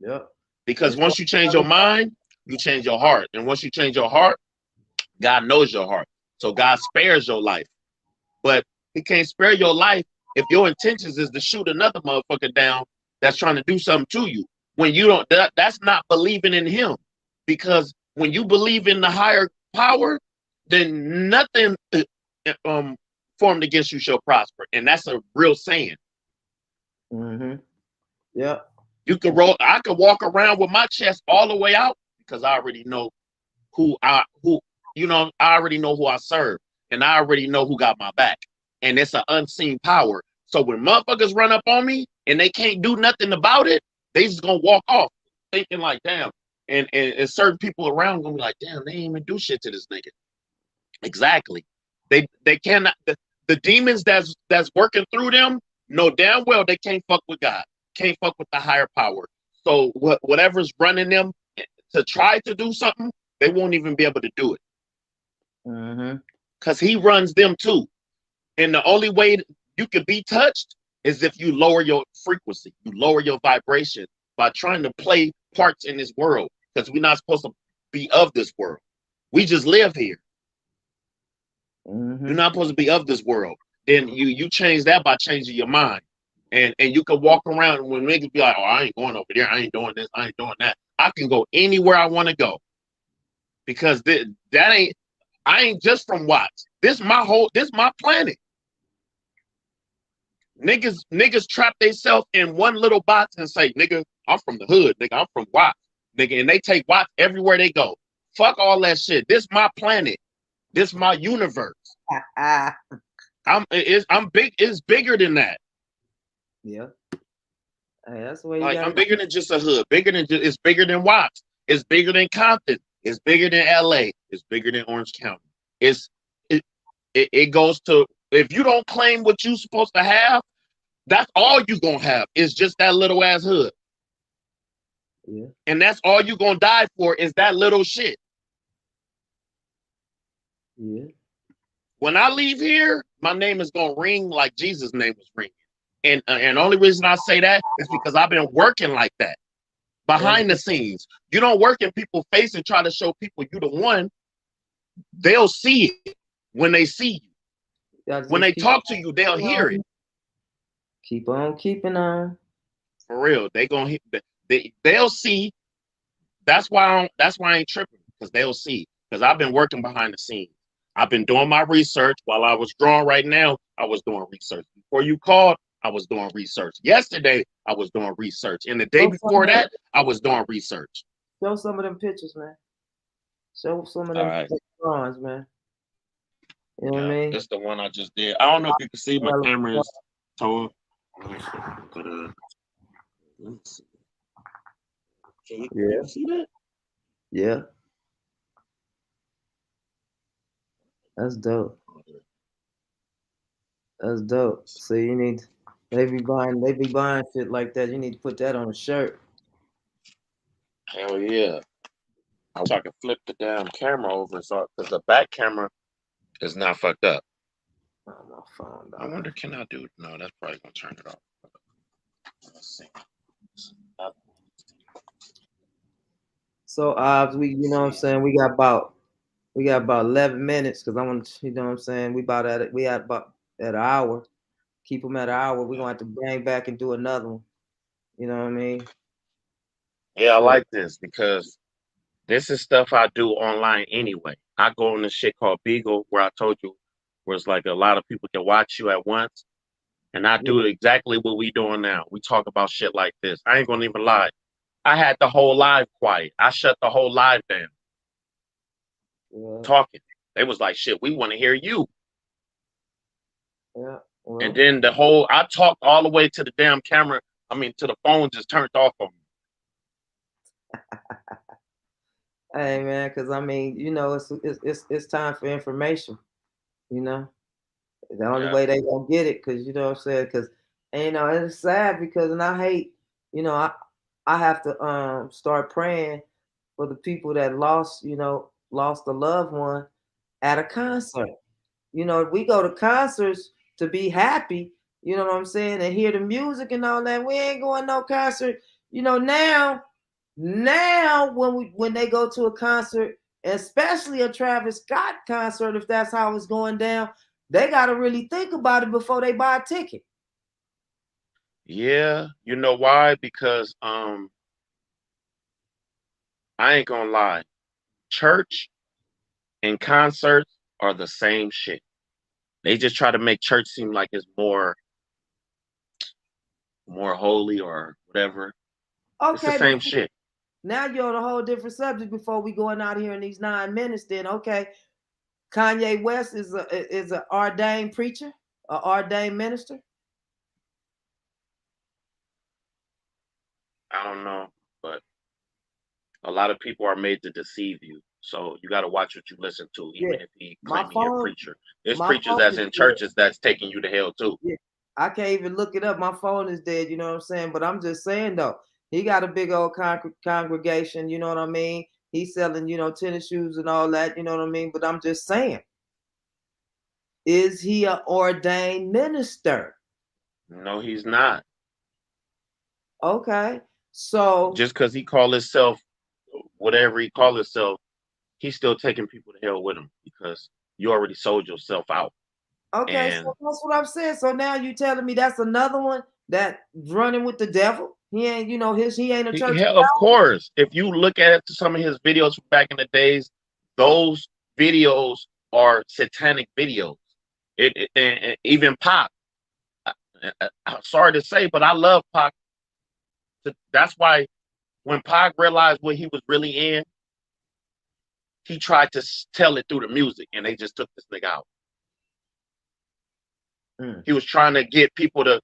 Yep. Because once you change your mind, you change your heart, and once you change your heart, God knows your heart. So God spares your life, but He can't spare your life if your intentions is to shoot another motherfucker down that's trying to do something to you. When you don't, that's not believing in Him. Because when you believe in the higher power, then nothing formed against you shall prosper, and that's a real saying. Yeah. You can roll. I could walk around with my chest all the way out because I already know I already know who I serve, and I already know who got my back, and it's an unseen power. So when motherfuckers run up on me and they can't do nothing about it, they just gonna walk off thinking like, damn. And certain people around gonna be like, damn, they ain't even do shit to this nigga. Exactly. They cannot. The demons that's working through them know damn well they can't fuck with God, can't fuck with the higher power. So whatever's running them to try to do something, they won't even be able to do it. Because He runs them too. And the only way you can be touched is if you lower your frequency, you lower your vibration by trying to play parts in this world. Because we're not supposed to be of this world. We just live here. You're not supposed to be of this world. Then you change that by changing your mind. And you can walk around when niggas be like, oh, I ain't going over there. I ain't doing this. I ain't doing that. I can go anywhere I want to go. Because I ain't just from Watts. This my planet. Niggas trap themselves in one little box and say, nigga, I'm from the hood, nigga, I'm from Watts, nigga, and they take Watts everywhere they go. Fuck all that shit. This my planet. This my universe. I'm big. It's bigger than that. Yeah. Hey, that's the way you like I'm bigger than just a hood. It's bigger than Watts. It's bigger than Compton. It's bigger than LA. It's bigger than Orange County. It goes to, if you don't claim what you supposed to have, that's all you gonna have. Is just that little ass hood. Yeah. And that's all you gonna die for is that little shit. Yeah. When I leave here, my name is gonna ring like Jesus' name was ringing. And the only reason I say that is because I've been working like that. Behind the scenes. You don't work in people's face and try to show people you the one. They'll see it when they see you. When they talk to you, they'll hear it. Keep on keeping on. For real. They'll see. That's why I ain't tripping, because they'll see. Because I've been working behind the scenes. I've been doing my research. While I was drawing right now, I was doing research. Before you called, I was doing research. Yesterday, I was doing research. And the day before that, I was doing research. Show some of them pictures, man. Show some of them drawings, man. You know what I mean? It's the one I just did. I don't know if you can see, my camera is told. But let me see. Can you see that? Yeah. That's dope. That's dope. So you need, they be buying shit like that. You need to put that on a shirt. Hell yeah. I wish I could flip the damn camera over so because the back camera is not fucked up. Oh, my phone. I wonder, can I do? No, that's probably gonna turn it off. Let's see. So we, you know what I'm saying, we got about 11 minutes because I want, you know what I'm saying, we at about at an hour. Keep them at an hour. We're gonna have to bang back and do another one. You know what I mean? Yeah, I like this because this is stuff I do online anyway. I go on this shit called Beagle, where I told you, where it's like a lot of people can watch you at once. And I do exactly what we doing now. We talk about shit like this. I ain't gonna even lie. I had the whole live quiet. I shut the whole live down. Talking. They was like, shit, we want to hear you. Yeah. Well. And then I talked all the way to the damn camera. I mean, to the phone just turned off on me. Hey man, because I mean, you know, it's time for information. You know, the only way they gonna get it, because you know what I'm saying. Because you know, it's sad because, and I hate, you know, I have to start praying for the people that lost a loved one at a concert. You know, we go to concerts to be happy, you know what I'm saying, and hear the music and all that. We ain't going no concert. You know, now when they go to a concert, especially a Travis Scott concert, if that's how it's going down, they got to really think about it before they buy a ticket. Yeah, you know why? Because I ain't gonna lie. Church and concerts are the same shit. They just try to make church seem like it's more holy or whatever. Okay, it's the same shit. Now you're on a whole different subject before we going out here in these 9 minutes. Then okay, Kanye West is a ordained preacher, an ordained minister. I don't know, but a lot of people are made to deceive you. So you got to watch what you listen to, even if he claiming you're a preacher. There's preachers that's in churches that's taking you to hell too. Yeah. I can't even look it up. My phone is dead, you know what I'm saying? But I'm just saying though, he got a big old congregation, you know what I mean? He's selling, you know, tennis shoes and all that, you know what I mean? But I'm just saying, is he an ordained minister? No, he's not. Okay. So just because he call himself whatever he call himself, he's still taking people to hell with him because you already sold yourself out. Okay, so that's what I'm saying. So now you telling me that's another one that running with the devil? He ain't, you know, he ain't a church. Of course. If you look at some of his videos from back in the days, those videos are satanic videos. And even Pac. I'm sorry to say, but I love Pac. That's why when Pac realized what he was really in, he tried to tell it through the music, and they just took this nigga out. He was trying to get people to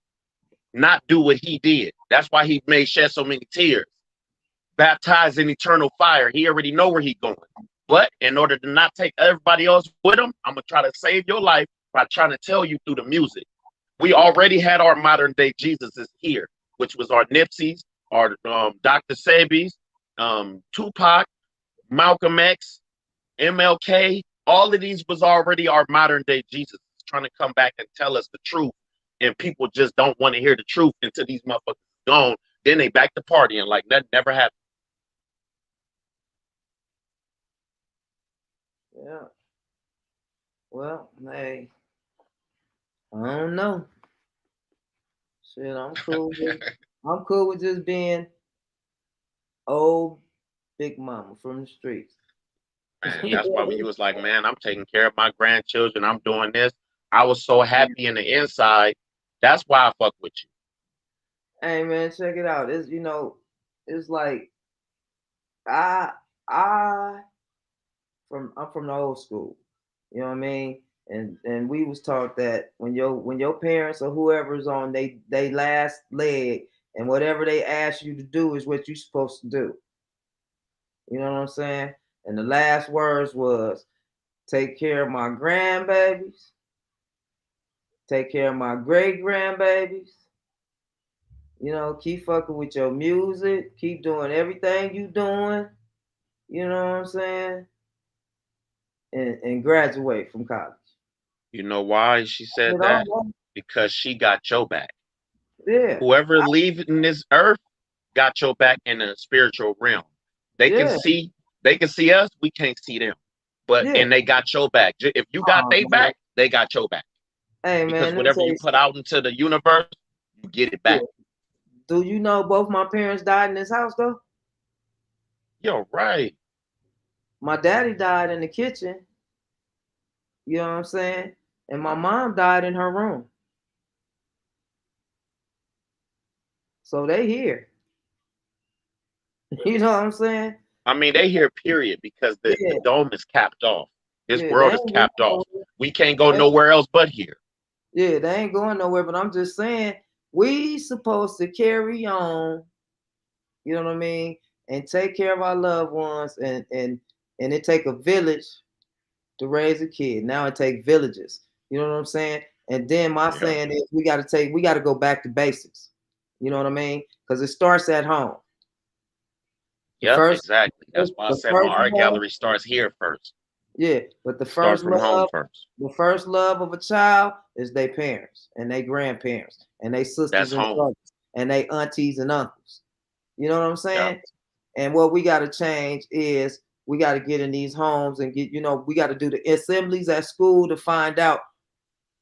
not do what he did. That's why he made shed so many tears. Baptized in eternal fire. He already know where he's going. But in order to not take everybody else with him, I'm going to try to save your life by trying to tell you through the music. We already had our modern day Jesuses here, which was our Nipseys, our Dr. Sebi's, Tupac, Malcolm X, MLK. All of these was already our modern day Jesus trying to come back and tell us the truth. And people just don't want to hear the truth until these motherfuckers gone. Then they back to partying like that never happened. Yeah. Well, hey, I don't know. Shit, I'm cool. I'm cool with just being old big mama from the streets. And that's why when you was like, man, I'm taking care of my grandchildren, I'm doing this, I was so happy in the inside. That's why I fuck with you. Hey man, check it out. It's, you know, it's like I'm from the old school. You know what I mean? And we was taught that when your parents or whoever's on they last leg, and whatever they ask you to do is what you're supposed to do. You know what I'm saying? And the last words was, take care of my grandbabies, take care of my great grandbabies. You know, keep fucking with your music, keep doing everything you doing. You know what I'm saying? And graduate from college. You know why she said that? Because she got your back. Yeah. Whoever leaving this earth got your back in the spiritual realm. They can see us, we can't see them. But and they got your back. If you got their back, they got your back. Hey because man, whatever you put out into the universe, you get it back. Do you know both my parents died in this house though? Yo, right. My daddy died in the kitchen. You know what I'm saying? And my mom died in her room. So they here. You know what I'm saying? I mean, they here, period, because the Yeah, dome is capped off. This yeah, they world is ain't going capped off. nowhere. We can't go They, nowhere else but here. yeah, they ain't going nowhere. But I'm just saying, we supposed to carry on. You know what I mean? And take care of our loved ones, and it take a village to raise a kid. Now it take villages. You know what I'm saying? And then my Yeah. saying is we got to go back to basics. You know what I mean? Because it starts at home. The Yep, first, exactly. That's why I the said my first art love, gallery starts here first. yeah. But Start from home first. the first love of a child is their parents and their grandparents and their That's sisters and home. brothers and their aunties and uncles. You know what I'm Yep. saying? And what we got to change is we got to get in these homes and get, we got to do the assemblies at school to find out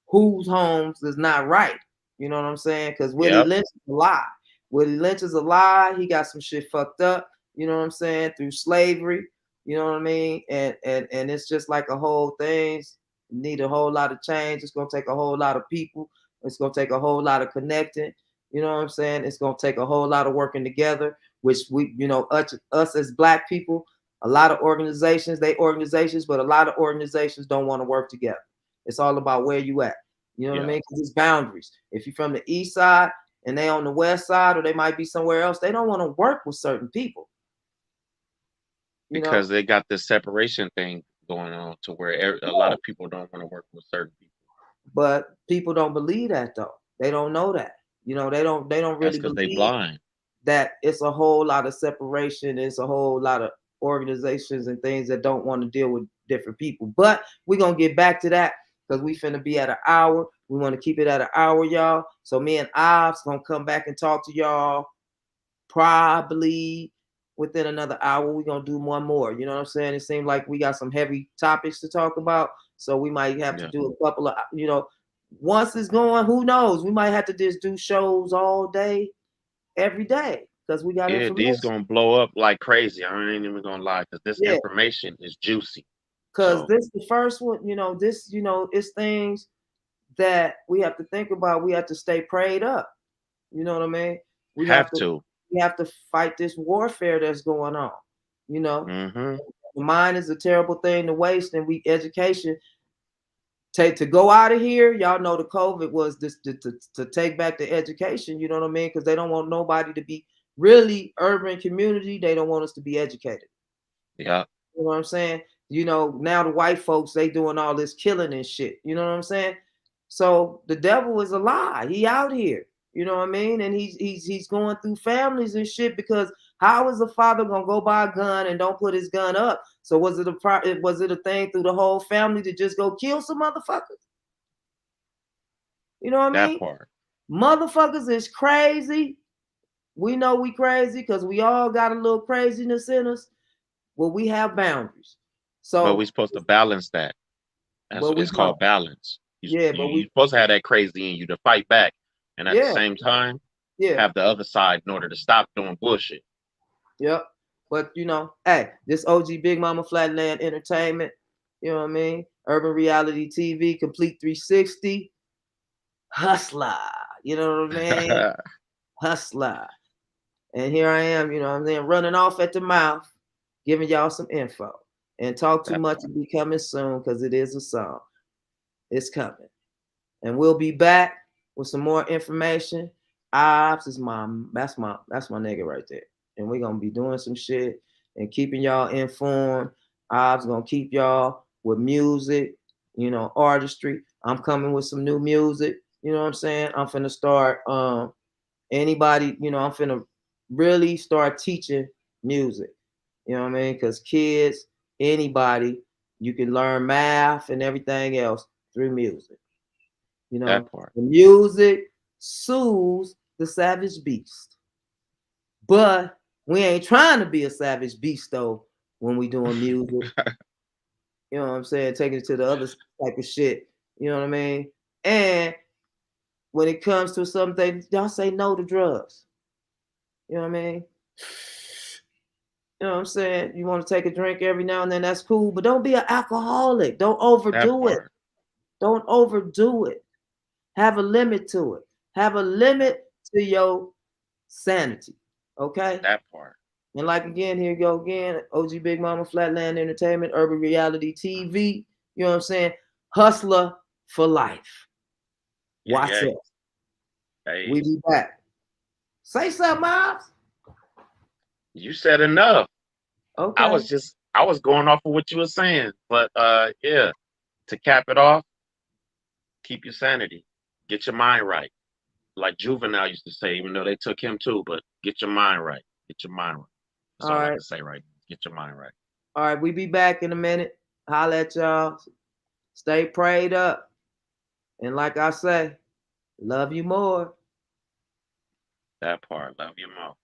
whose homes is not right. You know what I'm saying? Because Willie Yep. Lynch is a lie. Willie Lynch is a lie. He got some shit fucked up. You know what I'm saying? Through slavery. You know what I mean? And it's just like a whole thing. Need a whole lot of change. It's gonna take a whole lot of people. It's gonna take a whole lot of connecting. You know what I'm saying? It's gonna take a whole lot of working together. Which we, us as Black people, a lot of organizations, but a lot of organizations don't want to work together. It's all about where you at. You know what I Yeah. mean? Because it's boundaries. If you're from the east side and they on the west side, or they might be somewhere else, they don't want to work with certain people. You know, Because they got this separation thing going on to where a lot yeah. of people don't want to work with certain people. But people don't believe that though. They don't know that. They don't That's really because they believe blind. that it's a whole lot of separation. It's a whole lot of organizations and things that don't want to deal with different people. But we're gonna get back to that because we finna be at an hour. We want to keep it at an hour, y'all. So me and Ops gonna come back and talk to y'all probably within another hour. We're gonna do one more. You know what I'm saying? It seems like we got some heavy topics to talk about. So we might have to Yeah. do a couple of, once it's going, who knows? We might have to just do shows all day, every day, because we got Yeah, information. these gonna blow up like crazy. I ain't even gonna lie, because this Yeah, information is juicy. because So this the first one, it's things that we have to think about. We have to stay prayed up. You know what I mean? We have have to to. we have to fight this warfare that's going on. You know, Mm-hmm. the mind is a terrible thing to waste, and we education take to go out of here. Y'all know the COVID was this to take back the education. You know what I mean? Because they don't want nobody to be really urban community. They don't want us to be educated. Yeah. You know what I'm saying? Now the white folks, they doing all this killing and shit. You know what I'm saying? So the devil is a lie. He out here. You know what I mean? And he's going through families and shit, because how is a father gonna go buy a gun and don't put his gun up? So was it a thing through the whole family to just go kill some motherfuckers? You know what I That mean? part. Motherfuckers is crazy. We know we crazy because we all got a little craziness in us. Well, we have boundaries. But we So, supposed to balance that. That's but we it's don't. called balance. Yeah, but You supposed to have that crazy in you to fight back, and at the yeah, same time yeah, have the other side in order to stop doing bullshit. yep. But hey, this OG Big Mama Flatland Entertainment, you know what I mean? Urban Reality TV, Complete 360, Hustler. You know what I mean? That Hustler. And here I am, I'm saying, running off at the mouth, giving y'all some info. And talk too much part. will be coming soon, because it is a song. It's coming. And we'll be back with some more information. Ops is that's my nigga right there. And we're gonna be doing some shit and keeping y'all informed. Ops gonna keep y'all with music, artistry. I'm coming with some new music. You know what I'm saying? I'm finna start anybody, I'm finna really start teaching music. You know what I mean? Because kids, anybody, you can learn math and everything else through music. part. The music soothes the savage beast. But we ain't trying to be a savage beast though when we doing music. You know what I'm saying? Taking it to the other type of shit. You know what I mean? And when it comes to something, y'all say no to drugs. You know what I mean? You know what I'm saying? You want to take a drink every now and then, that's cool, but don't be an alcoholic. Don't That overdo it. part. Don't overdo it. Have a limit to it. Have a limit to your sanity. Okay? That part. And like again, here you go again. OG Big Mama, Flatland Entertainment, Urban Reality TV. You know what I'm saying? Hustler for life. Watch it. Hey. We be back. Say something, Miles. You said enough. Okay. I was going off of what you were saying. But yeah, to cap it off, keep your sanity. Get your mind right. Like Juvenile used to say, even though they took him too, but get your mind right. Get your mind right. That's all I can say right now. Get your mind right. All right, we be back in a minute. Holla at y'all. Stay prayed up. And like I say, love you more. That part, love you more.